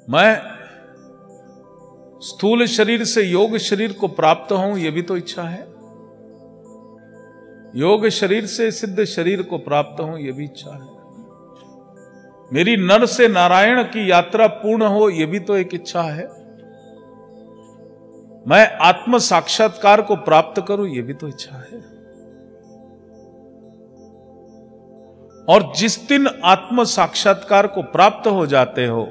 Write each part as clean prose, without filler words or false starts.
मैं स्थूल शरीर से योग शरीर को प्राप्त हूं, यह भी तो इच्छा है। योग शरीर से सिद्ध शरीर को प्राप्त हूं, यह भी इच्छा है। मेरी नर से नारायण की यात्रा पूर्ण हो, यह भी तो एक इच्छा है। मैं आत्म साक्षात्कार को प्राप्त करूं, यह भी तो इच्छा है। और जिस दिन आत्म साक्षात्कार को प्राप्त हो जाते हो,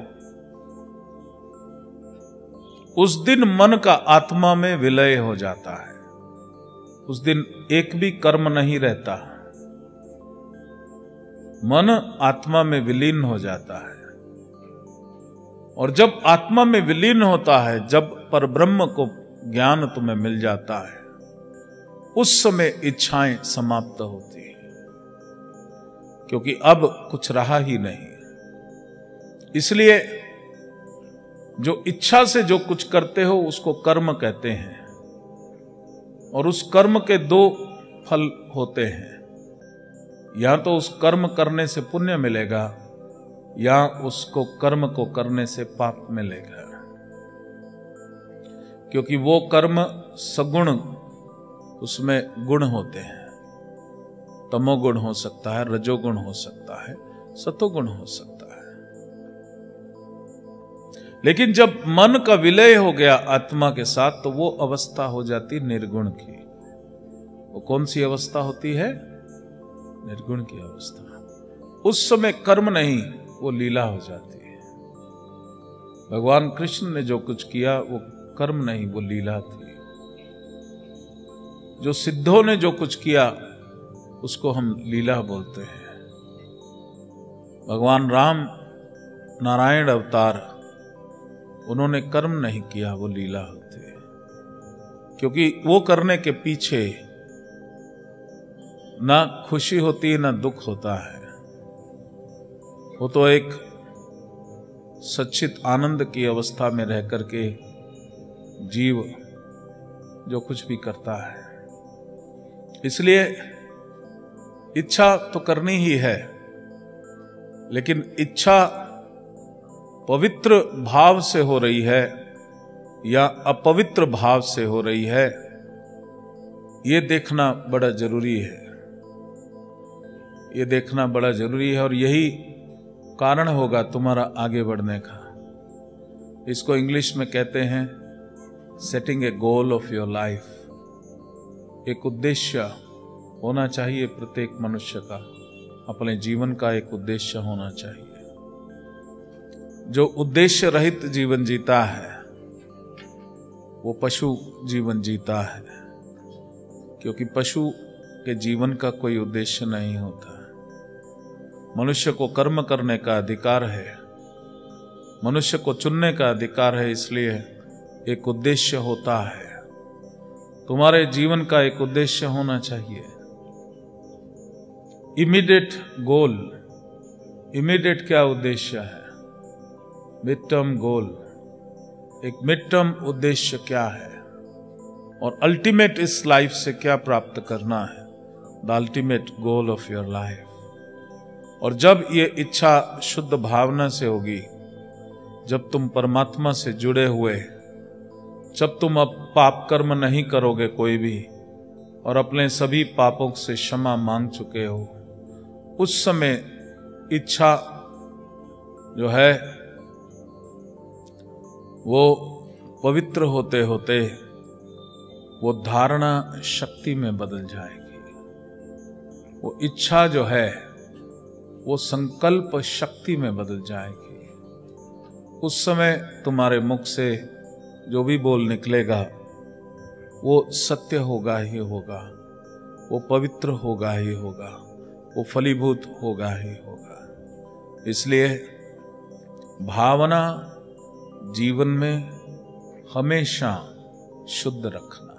उस दिन मन का आत्मा में विलय हो जाता है। उस दिन एक भी कर्म नहीं रहता, मन आत्मा में विलीन हो जाता है। और जब आत्मा में विलीन होता है, जब परब्रह्म को ज्ञान तुम्हें मिल जाता है, उस समय इच्छाएं समाप्त होती हैं, क्योंकि अब कुछ रहा ही नहीं। इसलिए जो इच्छा से जो कुछ करते हो उसको कर्म कहते हैं, और उस कर्म के दो फल होते हैं। या तो उस कर्म करने से पुण्य मिलेगा, या उसको कर्म को करने से पाप मिलेगा। क्योंकि वो कर्म सगुण, उसमें गुण होते हैं। तमोगुण हो सकता है, रजोगुण हो सकता है, सतोगुण हो सकता है। लेकिन जब मन का विलय हो गया आत्मा के साथ, तो वो अवस्था हो जाती निर्गुण की। वो कौन सी अवस्था होती है? निर्गुण की अवस्था। उस समय कर्म नहीं, वो लीला हो जाती है। भगवान कृष्ण ने जो कुछ किया वो कर्म नहीं, वो लीला थी। जो सिद्धों ने जो कुछ किया उसको हम लीला बोलते हैं। भगवान राम नारायण अवतार, उन्होंने कर्म नहीं किया, वो लीला होती है। क्योंकि वो करने के पीछे ना खुशी होती है, ना दुख होता है। वो तो एक सच्चित आनंद की अवस्था में रह करके जीव जो कुछ भी करता है। इसलिए इच्छा तो करनी ही है, लेकिन इच्छा पवित्र भाव से हो रही है या अपवित्र भाव से हो रही है, ये देखना बड़ा जरूरी है। ये देखना बड़ा जरूरी है, और यही कारण होगा तुम्हारा आगे बढ़ने का। इसको इंग्लिश में कहते हैं setting A goal of your life. एक उद्देश्य होना चाहिए प्रत्येक मनुष्य का, अपने जीवन का एक उद्देश्य होना चाहिए। जो उद्देश्य रहित जीवन जीता है वो पशु जीवन जीता है, क्योंकि पशु के जीवन का कोई उद्देश्य नहीं होता। मनुष्य को कर्म करने का अधिकार है, मनुष्य को चुनने का अधिकार है, इसलिए एक उद्देश्य होता है। तुम्हारे जीवन का एक उद्देश्य होना चाहिए। इमीडिएट गोल, इमीडिएट क्या उद्देश्य है? मिड टर्म गोल, एक मिड टर्म उद्देश्य क्या है, और अल्टीमेट इस लाइफ से क्या प्राप्त करना है, the ultimate goal of your life. और जब ये इच्छा शुद्ध भावना से होगी, जब तुम परमात्मा से जुड़े हुए, जब तुम अब पाप कर्म नहीं करोगे कोई भी, और अपने सभी पापों से क्षमा मांग चुके हो, उस समय इच्छा जो है वो पवित्र होते होते वो धारणा शक्ति में बदल जाएगी। वो इच्छा जो है वो संकल्प शक्ति में बदल जाएगी। उस समय तुम्हारे मुख से जो भी बोल निकलेगा वो सत्य होगा ही होगा, वो पवित्र होगा ही होगा, वो फलीभूत होगा ही होगा। इसलिए भावना जीवन में हमेशा शुद्ध रखना।